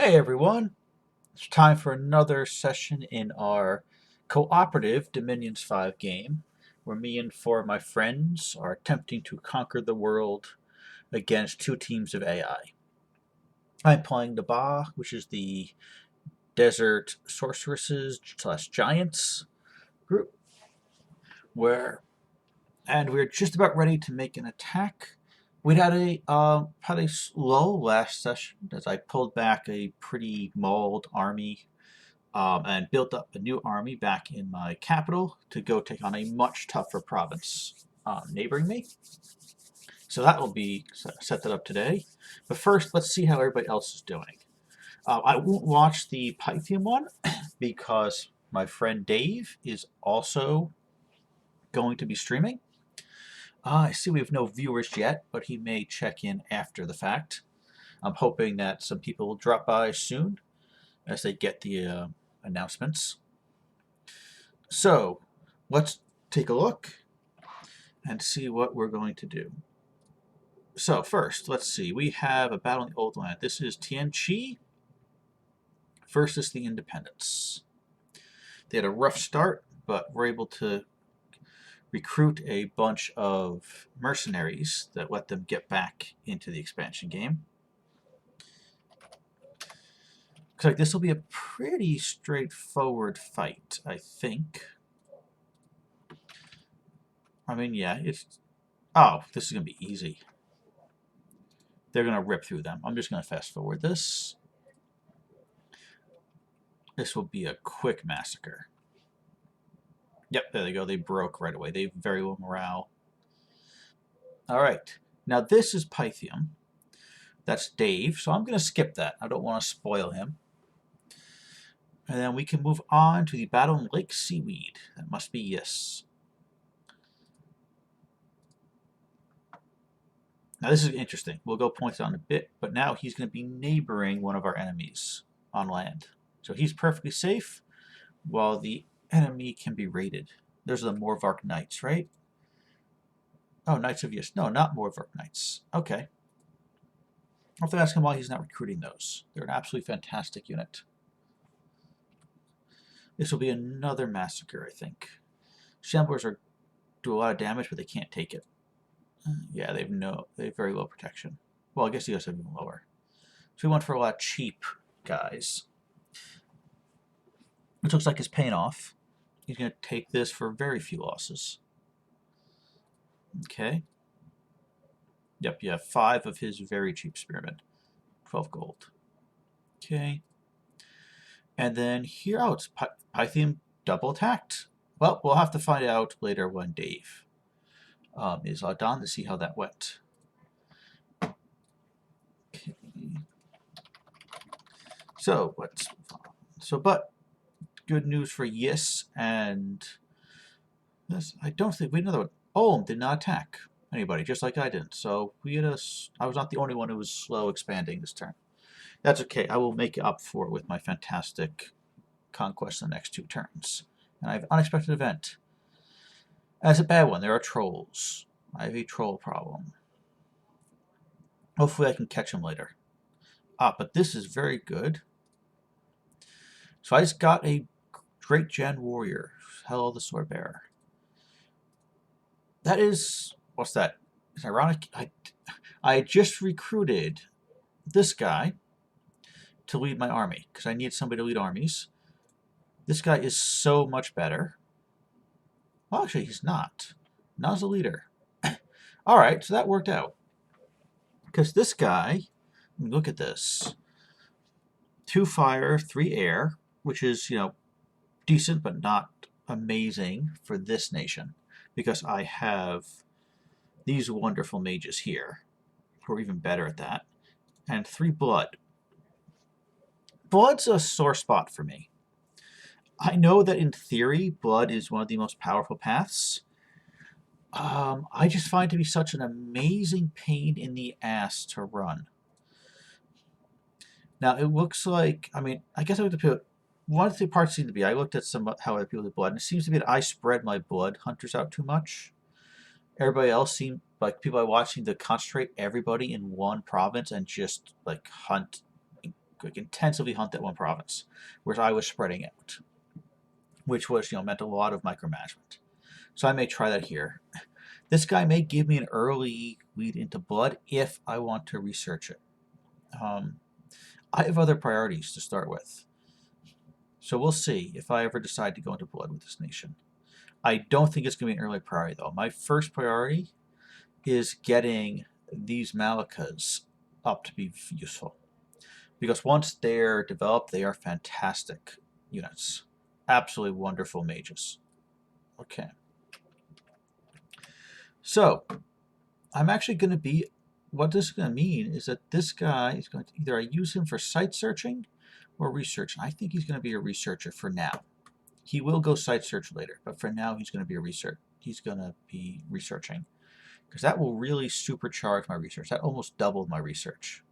Hey everyone, it's time for another session in our cooperative Dominions 5 game, where me and four of my friends are attempting to conquer the world against two teams of AI. I'm playing Na'Ba, which is the desert sorceresses slash giants group, and we're just about ready to make an attack. We had a slow last session as I pulled back a pretty mauled army and built up a new army back in my capital to go take on a much tougher province neighboring me. So that will be set that up today. But first, let's see how everybody else is doing. I won't watch the Pythium one because my friend Dave is also going to be streaming. I see we have no viewers yet, but he may check in after the fact. I'm hoping that some people will drop by soon as they get the announcements. So let's take a look and see what we're going to do. So first, let's see. We have a battle in the Old Land. This is Tianqi versus the Independents. They had a rough start, but were able to recruit a bunch of mercenaries that let them get back into the expansion game. Looks like this will be a pretty straightforward fight, I think. I mean, yeah, it's... Oh, this is going to be easy. They're going to rip through them. I'm just going to fast forward this. This will be a quick massacre. Yep, there they go. They broke right away. They have very low morale. All right. Now this is Pythium. That's Dave, so I'm going to skip that. I don't want to spoil him. And then we can move on to the battle in Lake Seaweed. That must be Yes. Now this is interesting. We'll go point it out in a bit, but now he's going to be neighboring one of our enemies on land. So he's perfectly safe, while the enemy can be raided. Those are the Morvark Knights, right? Oh, Knights of Yes. No, not Morvark Knights. Okay. I'll have to ask him why he's not recruiting those. They're an absolutely fantastic unit. This will be another massacre, I think. Shamblers do a lot of damage, but they can't take it. Yeah, they have very low protection. Well, I guess you guys have even lower. So we went for a lot of cheap guys. Which looks like it's paying off. He's going to take this for very few losses. Okay. Yep, you have 5 of his very cheap spearmen. 12 gold. Okay. And then here, oh, it's Pythium double attacked. Well, we'll have to find out later when Dave is on to see how that went. Okay. So, let's move on. So, but good news for Yes and this. I don't think we know that. Olm did not attack anybody, just like I didn't. So I was not the only one who was slow expanding this turn. That's okay. I will make up for it with my fantastic conquest in the next 2 turns. And I have an unexpected event. That's a bad one. There are trolls. I have a troll problem. Hopefully I can catch them later. But this is very good. So I just got a Great Gen Warrior. Hello, the Sword Bearer. That is... What's that? It's ironic. I just recruited this guy to lead my army, because I need somebody to lead armies. This guy is so much better. Well, actually, he's not. Not as a leader. Alright, so that worked out. Because this guy, look at this. 2 fire, 3 air, which is, decent but not amazing for this nation. Because I have these wonderful mages here, who are even better at that. And 3 blood. Blood's a sore spot for me. I know that in theory, blood is one of the most powerful paths. I just find it to be such an amazing pain in the ass to run. Now, it looks like, I guess I looked at one of the parts seemed to be, I looked at how other people do blood, and it seems to be that I spread my blood hunters out too much. Everybody else seemed, people I watched seem to concentrate everybody in one province and just, hunt like, intensively hunt that one province, whereas I was spreading out, which was, meant a lot of micromanagement. So I may try that here. This guy may give me an early lead into blood if I want to research it. I have other priorities to start with. So we'll see if I ever decide to go into blood with this nation. I don't think it's going to be an early priority, though. My first priority is getting these Malakas up to be useful. Because once they're developed, they are fantastic units. Absolutely wonderful mages. Okay. So, I'm actually going to be... What this is going to mean is that this guy is going to... Either I use him for site searching or research. I think he's going to be a researcher for now. He will go site search later, but for now he's going to be a research. He's going to be researching. Because that will really supercharge my research. That almost doubled my research.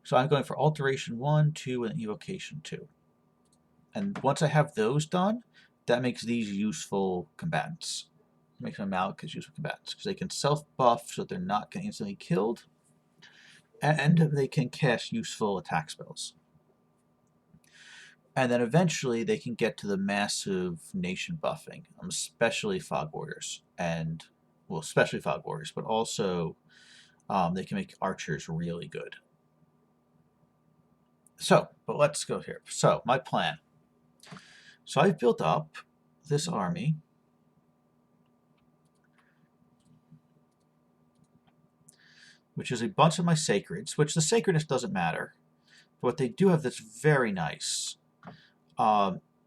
So I'm going for Alteration 1, 2, and Evocation 2. And once I have those done, that makes these useful combatants. It makes my Malakas useful combatants. Because they can self-buff so they're not getting instantly killed. And they can cast useful attack spells. And then eventually they can get to the massive nation buffing. Especially Fog Warriors. And, well, especially Fog Warriors. But also they can make archers really good. So, but let's go here. So, my plan. So I've built up this army. Which is a bunch of my sacreds, which the sacredness doesn't matter. But what they do have that's very nice.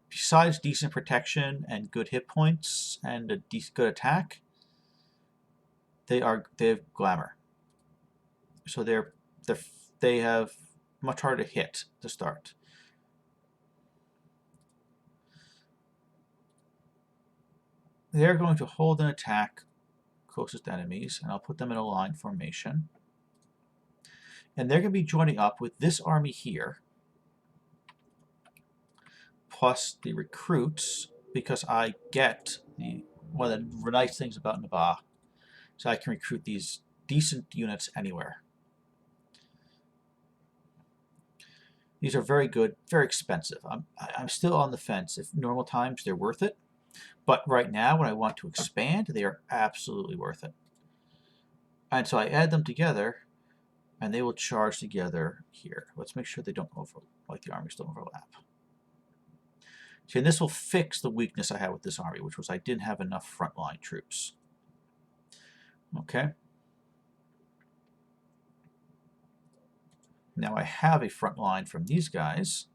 Besides decent protection and good hit points and a good attack, they have glamour. So they have much harder to hit to start. They're going to hold an attack closest enemies, and I'll put them in a line formation. And they're going to be joining up with this army here, plus the recruits, because I get one of the nice things about Na'Ba, so I can recruit these decent units anywhere. These are very good, very expensive. I'm still on the fence. If normal times, they're worth it. But right now, when I want to expand, they are absolutely worth it. And so I add them together, and they will charge together here. Let's make sure they don't like the armies don't overlap. See, and this will fix the weakness I had with this army, which was I didn't have enough frontline troops. Okay. Now I have a front line from these guys,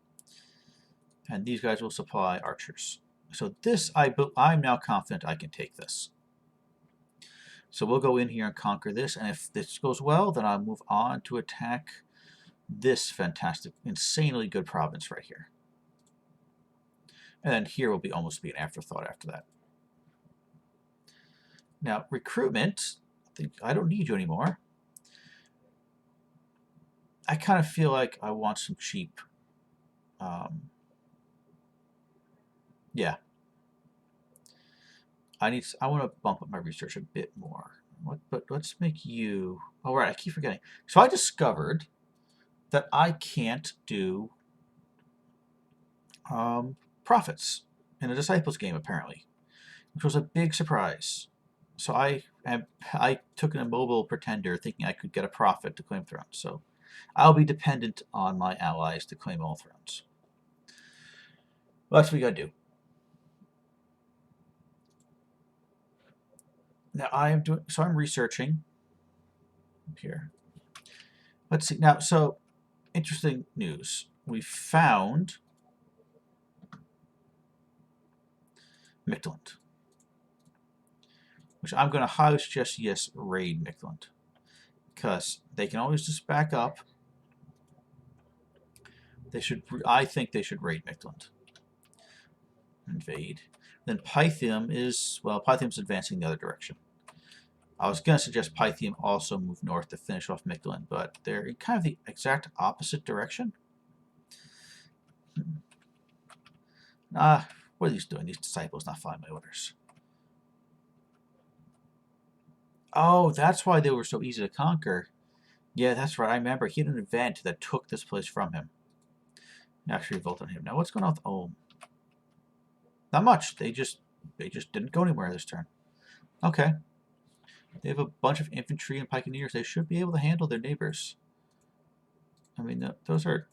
and these guys will supply archers. So this, I'm now confident I can take this. So we'll go in here and conquer this, and if this goes well, then I'll move on to attack this fantastic, insanely good province right here. And then here will almost be an afterthought after that. Now, recruitment, I don't need you anymore. I kind of feel like I want some cheap, yeah. I want to bump up my research a bit more. But let's make you... Oh, right, I keep forgetting. So I discovered that I can't do profits in a Disciples game, apparently, which was a big surprise. So I took an immobile pretender thinking I could get a profit to claim thrones. So I'll be dependent on my allies to claim all thrones. Well, that's what we got to do. Now I'm researching here. Let's see now. So interesting news. We found Midland, which I'm going to highly suggest yes raid Midland, because they can always just back up. They should. I think they should raid Midland. Invade. Then Pythium is, well, Pythium's advancing the other direction. I was going to suggest Pythium also move north to finish off Midland, but they're in kind of the exact opposite direction. What are these doing? These disciples not following my orders. Oh, that's why they were so easy to conquer. Yeah, that's right. I remember he had an event that took this place from him. Actually revolt on him. Now what's going on with Ulm? Not much. They just didn't go anywhere this turn. Okay. They have a bunch of infantry and pikeneers. They should be able to handle their neighbors. I mean, those are...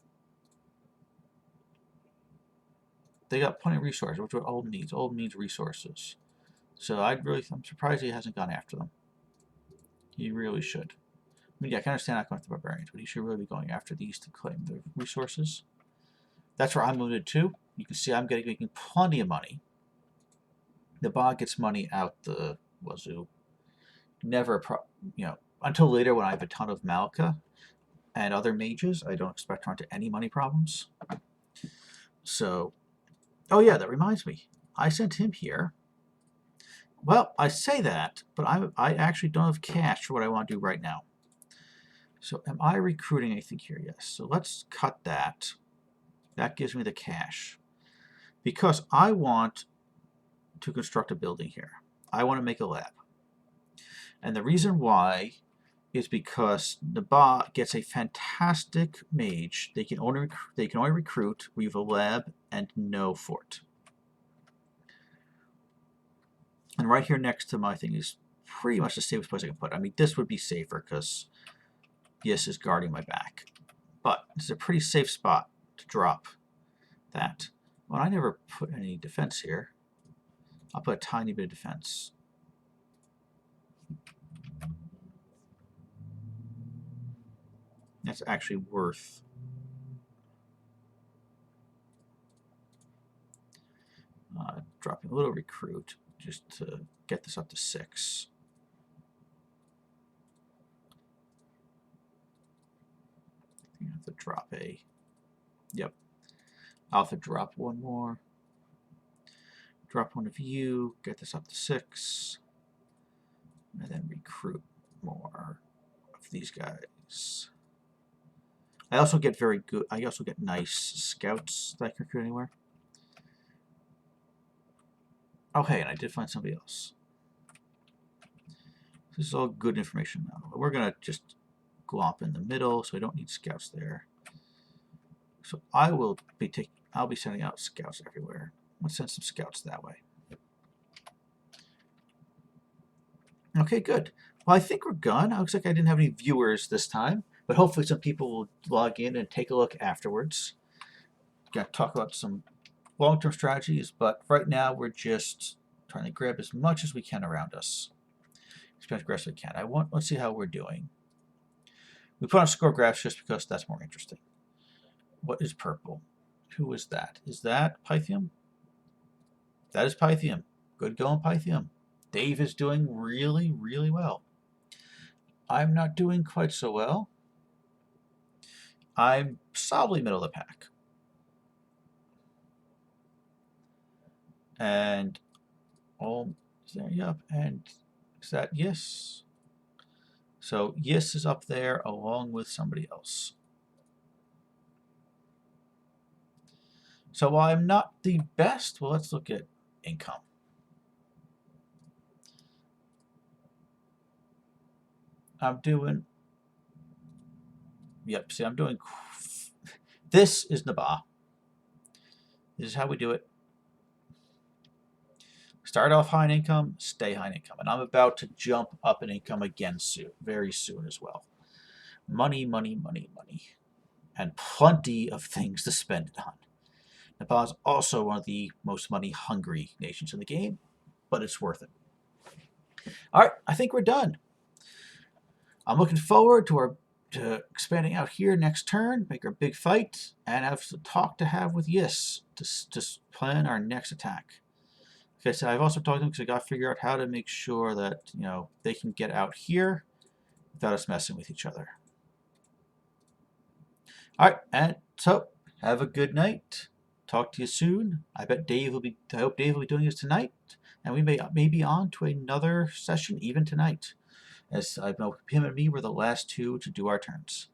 They got plenty of resources, which is what Ulm needs. Ulm needs resources. So I'm surprised he hasn't gone after them. He really should. I mean, yeah, I can understand not going after the barbarians, but he should really be going after these to claim the resources. That's where I'm limited too. You can see I'm making plenty of money. The bog gets money out the wazoo. Never, until later when I have a ton of Malka and other mages, I don't expect to run into any money problems. So, oh yeah, that reminds me. I sent him here. Well, I say that, but I actually don't have cash for what I want to do right now. So am I recruiting anything here? Yes. So let's cut that. That gives me the cash. Because I want to construct a building here. I want to make a lab. And the reason why is because Na'Ba gets a fantastic mage. They can only recruit. We have a lab and no fort. And right here next to my thing is pretty much the safest place I can put it. I mean, this would be safer because Yis is guarding my back. But it's a pretty safe spot to drop that. Well, I never put any defense here. I'll put a tiny bit of defense. That's actually worth dropping a little recruit just to get this up to 6. You have to drop a... Yep. I'll have to drop one more. Drop one of you, get this up to 6. And then recruit more of these guys. I also get I also get nice scouts that I can recruit anywhere. Oh, hey, and I did find somebody else. This is all good information now. We're going to just glomp in the middle, so we don't need scouts there. So I'll be sending out scouts everywhere. Let's send some scouts that way. Okay, good. Well, I think we're done. It looks like I didn't have any viewers this time, but hopefully some people will log in and take a look afterwards. Got to talk about some long-term strategies, but right now we're just trying to grab as much as we can around us. As much aggressive as we can. Let's see how we're doing. We put on score graphs just because that's more interesting. What is purple? Who is that? Is that Pythium? That is Pythium. Good going, Pythium. Dave is doing really, really well. I'm not doing quite so well. I'm solidly middle of the pack. And yep, and is that Yes? So Yes is up there along with somebody else. So while I'm not the best, well, let's look at income. I'm doing, yep, see, I'm doing, this is Na'Ba. This is how we do it. Start off high in income, stay high in income. And I'm about to jump up in income again soon, very soon as well. Money, money, money, money. And plenty of things to spend it on. Nepal is also one of the most money-hungry nations in the game, but it's worth it. All right, I think we're done. I'm looking forward to expanding out here next turn, make our big fight, and have a talk to have with Yis to plan our next attack. Like I said, I've also talked to them because I got to figure out how to make sure that they can get out here without us messing with each other. All right, and so have a good night. Talk to you soon. I hope Dave will be doing this tonight, and we may be on to another session even tonight. As I know him and me were the last two to do our turns.